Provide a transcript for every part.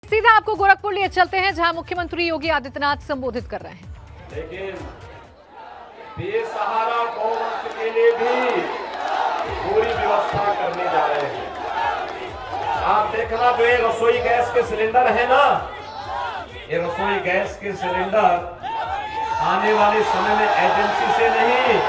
सीधा आपको गोरखपुर लिए चलते हैं, जहां मुख्यमंत्री योगी आदित्यनाथ संबोधित कर रहे हैं। लेकिन बेसहारा गौवंश के लिए भी पूरी व्यवस्था करने जा रहे हैं। आप देखना, जो ये रसोई गैस के सिलेंडर है ना, ये रसोई गैस के सिलेंडर आने वाले समय में एजेंसी से नहीं,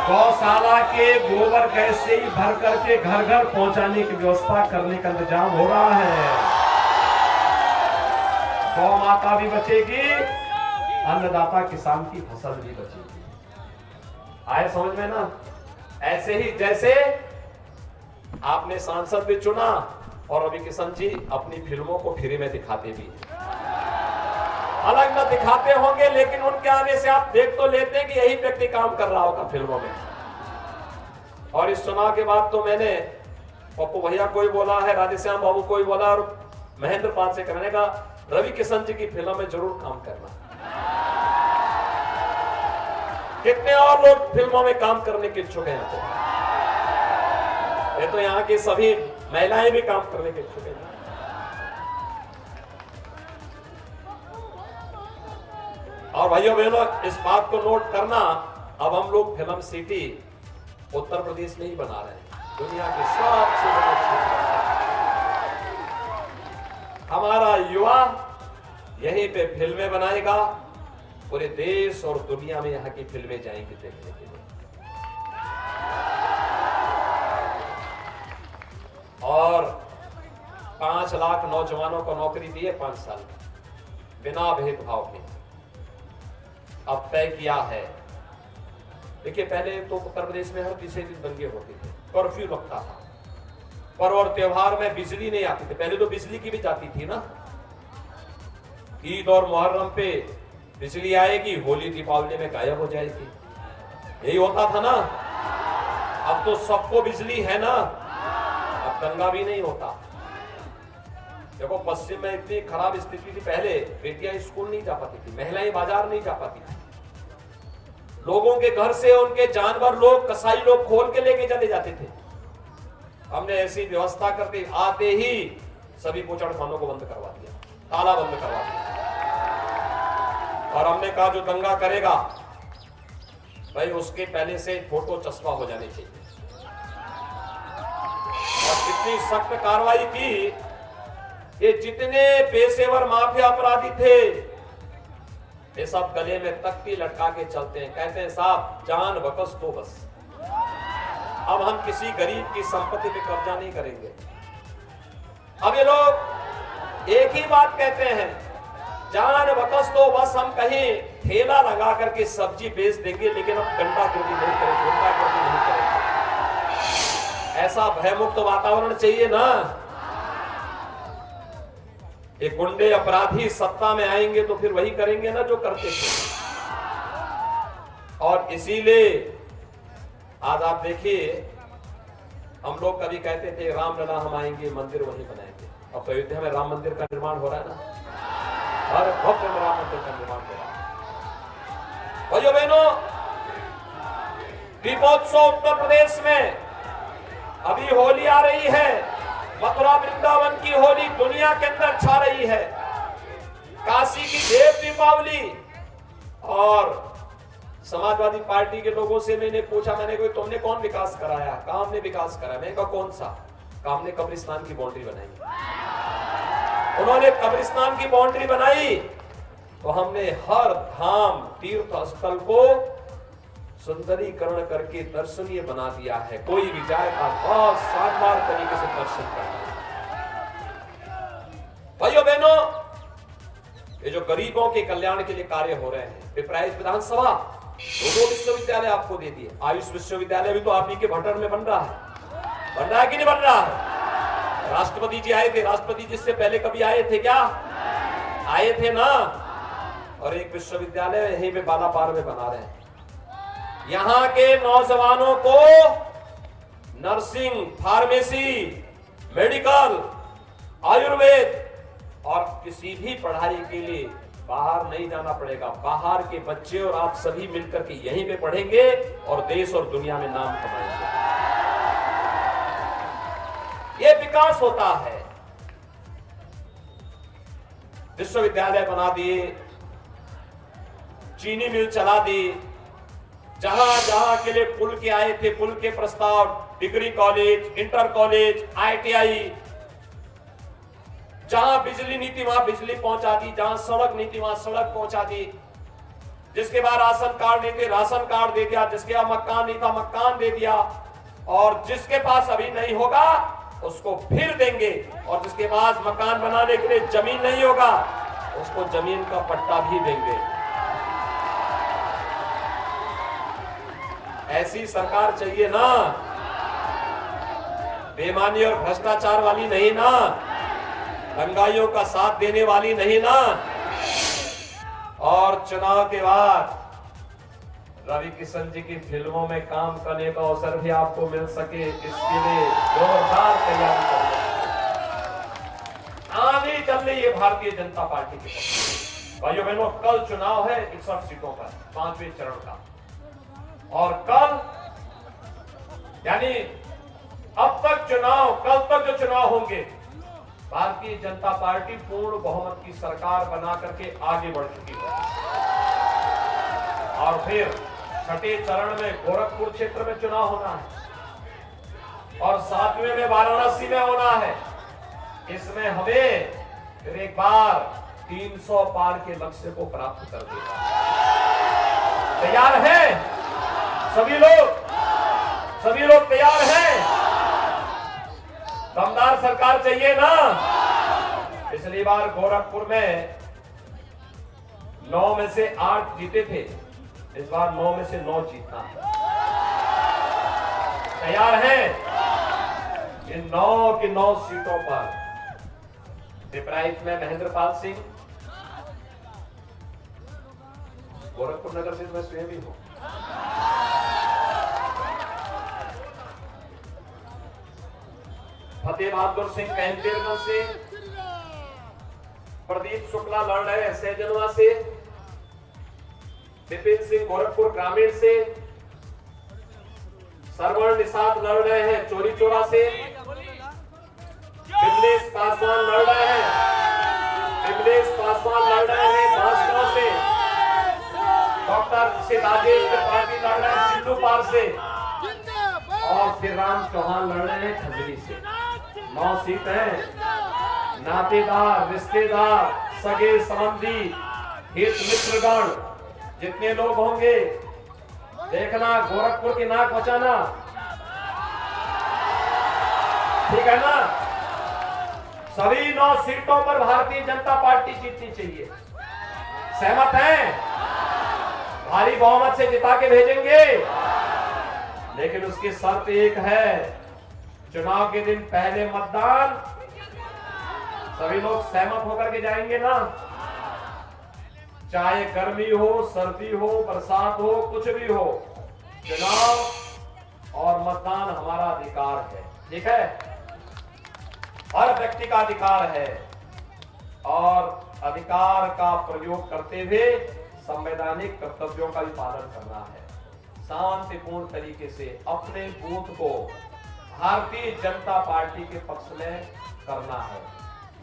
गौशाला के गोबर गैस से ही भर करके घर घर पहुंचाने की व्यवस्था करने का इंतजाम हो रहा है। गौ माता भी बचेगी, अन्नदाता किसान की फसल भी बचेगी। आए समझ में ना? ऐसे ही जैसे आपने सांसद भी चुना और रवि किशन जी अपनी फिल्मों को फ्री में दिखाते भी हैं। अलग न दिखाते होंगे, लेकिन उनके आने से आप देख तो लेते हैं कि यही व्यक्ति काम कर रहा होगा फिल्मों में। और इस चुनाव के बाद तो मैंने पप्पू भैया को ही बोला है, राधेश्याम बाबू को ही बोला, और महेंद्र पाल से कहने का, रवि किशन जी की फिल्म में जरूर काम करना। कितने और लोग फिल्मों में काम करने के इच्छुक हैं? ये तो यहाँ की सभी महिलाएं भी काम करने के इच्छुक हैं। और भाइयों बहनों, इस बात को नोट करना, अब हम लोग फिल्म सिटी उत्तर प्रदेश में ही बना रहे हैं। दुनिया के सबसे बड़े क्षेत्र हमारा युवा यहीं पे फिल्में बनाएगा। पूरे देश और दुनिया में यहाँ की फिल्में जाएंगी देखने के लिए। और 5 लाख नौजवानों को नौकरी दी है 5 साल बिना भेदभाव के। अब तय किया है। देखिए, पहले तो उत्तर प्रदेश में हर तीसरे दिन दंगे होते थे, कर्फ्यू लगता था, पर्व और त्योहार में बिजली नहीं आती थी। पहले तो बिजली की भी जाती थी ना, ईद और मुहर्रम पे बिजली आएगी, होली दीपावली में गायब हो जाएगी, यही होता था ना। अब तो सबको बिजली है ना, अब दंगा भी नहीं होता। देखो, पश्चिम में इतनी खराब स्थिति थी, पहले बेटियां स्कूल नहीं जा पाती थी, महिलाएं बाजार नहीं जा पाती थी, लोगों के घर से उनके जानवर लोग, कसाई लोग खोल के लेके चले जाते थे। हमने ऐसी व्यवस्था करके आते ही सभी बूचड़खानों को बंद करवा दिया, ताला बंद करवा दिया। और हमने कहा, जो दंगा करेगा भाई, उसके पहले से फोटो चस्पा हो जानी चाहिए। और इतनी सख्त कार्रवाई की, ये जितने पेशेवर माफिया अपराधी थे, ये सब गले में तख्ती लटका के चलते हैं, कहते हैं साहब जान बकस तो बस, अब हम किसी गरीब की संपत्ति पे कब्जा नहीं करेंगे। अब ये लोग एक ही बात कहते हैं, जान बकस तो बस, हम कहीं ठेला लगा करके सब्जी बेच देंगे, लेकिन हम गंडागर्दी नहीं करेंगे, गुंडागर्दी नहीं करेंगे। ऐसा भयमुक्त वातावरण चाहिए ना। ये गुंडे अपराधी सत्ता में आएंगे तो फिर वही करेंगे ना जो करते थे। और इसीलिए आज आप देखिए, हम लोग कभी कहते थे रामलला हम आएंगे, मंदिर वहीं बनाएंगे। अब तो अयोध्या में राम मंदिर का निर्माण हो रहा है ना, हर भव्य में राम मंदिर का निर्माण हो रहा है। भाइयों बहनों, दीपोत्सव उत्तर प्रदेश में अभी होली आ रही है। मथुरा वृंदावन की होली दुनिया के अंदर छा रही है। काशी की देव दीपावली। और समाजवादी पार्टी के लोगों से मैंने पूछा, मैंने कोई तुमने कौन विकास कराया? कहा हमने विकास कराया। मैंने कहा कौन सा? कहा हमने कब्रिस्तान की बाउंड्री बनाई। उन्होंने कब्रिस्तान की बाउंड्री बनाई तो हमने हर धाम तीर्थ स्थल को सुंदरीकरण करके दर्शनीय बना दिया है। कोई भी जाएगा बहुत शानदार तरीके से दर्शन करता है। भाइयों बहनों, ये जो गरीबों के कल्याण के लिए कार्य हो रहे हैं, पिपराइच विधानसभा 2 विश्वविद्यालय आपको दे दिए। आयुष विश्वविद्यालय भी तो आप ही के भटर में बन रहा है कि नहीं बन रहा है? राष्ट्रपति जी आए थे, राष्ट्रपति जी से पहले कभी आए थे क्या? आए थे ना। और एक विश्वविद्यालय यहीं पे बालापार में बना रहे हैं। यहां के नौजवानों को नर्सिंग, फार्मेसी, मेडिकल, आयुर्वेद और किसी भी पढ़ाई के लिए बाहर नहीं जाना पड़ेगा। बाहर के बच्चे और आप सभी मिलकर के यहीं पे पढ़ेंगे और देश और दुनिया में नाम कमाएंगे। ये विकास होता है। विश्वविद्यालय बना दिए, चीनी मिल चला दी, जहां जहां के लिए पुल के आए थे पुल के प्रस्ताव, degree college, inter college, ITI, जहां बिजली नीति वहां बिजली पहुंचा दी, जहां सड़क नीति वहां सड़क पहुंचा दी, जिसके बाद राशन कार्ड नहीं थे राशन कार्ड दे दिया, जिसके बाद मकान नहीं था मकान दे दिया, और जिसके पास अभी नहीं होगा उसको फिर देंगे, और जिसके पास मकान बनाने के लिए जमीन नहीं होगा उसको जमीन का पट्टा भी देंगे। ऐसी सरकार चाहिए ना, बेईमानी और भ्रष्टाचार वाली नहीं ना, दंगाइयों का साथ देने वाली नहीं ना। और चुनाव के बाद रवि किशन जी की फिल्मों में काम करने का अवसर भी आपको मिल सके, इसके लिए जोरदार तैयारी करें। आगे चल रही है भारतीय जनता पार्टी के पक्ष। भाइयों बहनों, कल चुनाव है 61 सीटों पर, 5वें चरण का, और कल यानी अब तक चुनाव, कल तक जो चुनाव होंगे, भारतीय जनता पार्टी पूर्ण बहुमत की सरकार बना करके आगे बढ़ चुकी है। और फिर छठे चरण में गोरखपुर क्षेत्र में चुनाव होना है, और 7वें में वाराणसी में होना है। इसमें हमें फिर एक बार 300 पार के लक्ष्य को प्राप्त कर देगा। तैयार हैं सभी लोग तैयार हैं? दमदार सरकार चाहिए ना? पिछली बार गोरखपुर में 9 में से 8 जीते थे, इस बार 9 में से 9 जीतना है। तैयार हैं? इन 9 की 9 सीटों पर पिपराइच में महेंद्रपाल सिंह, गोरखपुर नगर से मैं स्वयं ही हूं, फतेह बहादुर सिंह कैंपेरगंज से, प्रदीप शुक्ला लड़ रहे हैं सहजनवा से, विपिन सिंह गोरखपुर ग्रामीण से, सरवण निषाद लड़ रहे हैं चोरी चोरा से, विमलेश पासवान लड़ रहे हैं बांसगांव से, डॉक्टर से राजेश त्रिपाठी लड़ रहे हैं सिंधुपार से, और फिर राम चौहान लड़ रहे हैं खजरी से। 9 सीट है। नातेदार, रिश्तेदार, सगे संबंधी, हित मित्रगण जितने लोग होंगे, देखना गोरखपुर की नाक बचाना, ठीक है ना? सभी 9 सीटों पर भारतीय जनता पार्टी जीतनी चाहिए। सहमत हैं? भारी बहुमत से जिता के भेजेंगे, लेकिन उसकी शर्त एक है, चुनाव के दिन पहले मतदान। सभी लोग सहमत होकर के जाएंगे ना? चाहे गर्मी हो, सर्दी हो, बरसात हो, कुछ भी हो, चुनाव और मतदान हमारा अधिकार है, ठीक है? हर व्यक्ति का अधिकार है, और अधिकार का प्रयोग करते हुए संवैधानिक कर्तव्यों का भी पालन करना है। शांतिपूर्ण तरीके से अपने बूथ को भारतीय जनता पार्टी के पक्ष में करना है।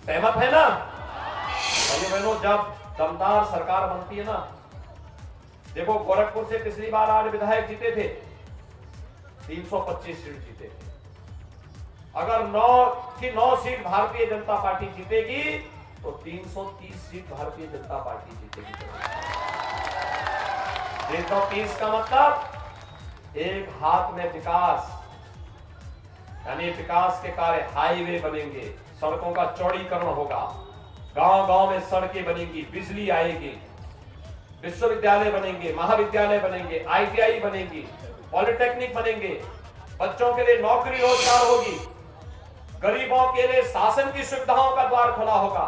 सहमत है ना? भाइयों बहनों, जब दमदार सरकार बनती है ना, देखो गोरखपुर से पिछली बार 8 विधायक जीते थे, 325 सीट जीते थे। अगर 9 की 9 सीट भारतीय जनता पार्टी जीतेगी तो 330 सीट भारतीय जनता पार्टी जीतेगी। 330 का मतलब एक हाथ में विकास, यानी विकास के कार्य, हाईवे बनेंगे, सड़कों का चौड़ीकरण होगा, गांव-गांव में सड़कें बनेंगी, बिजली आएगी, विश्वविद्यालय बनेंगे, महाविद्यालय बनेंगे, ITI बनेगी, पॉलिटेक्निक बनेंगे, बच्चों के लिए नौकरी रोजगार होगी, गरीबों के लिए शासन की सुविधाओं का द्वार खुला होगा।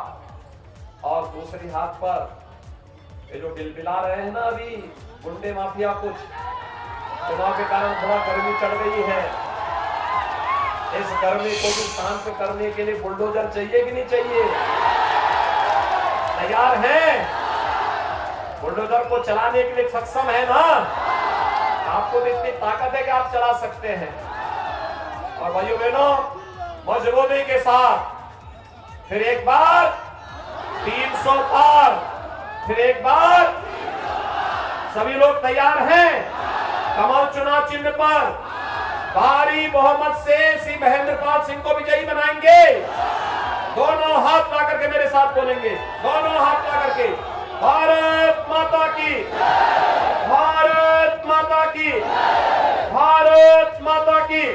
और दूसरी हाथ पर ये जो बिलबिला रहे हैं ना अभी गुंडे माफिया, कुछ चुनाव के कारण थोड़ा गर्मी चढ़ गई है, इस गर्मी को भी शांत करने के लिए बुलडोजर चाहिए कि नहीं चाहिए? तैयार हैं? बुलडोजर को चलाने के लिए सक्षम है ना? आपको तो इतनी ताकत है कि आप चला सकते हैं। और भाइयों बहनों, मजबूती के साथ फिर एक बार 300 पार। फिर एक बार सभी लोग तैयार हैं? कमल चुनाव चिन्ह पर भारी बहुमत से श्री महेंद्रपाल सिंह को विजयी बनाएंगे। दोनों हाथ ला करके मेरे साथ बोलेंगे, दोनों हाथ ला करके, भारत माता की, भारत माता की, भारत माता की।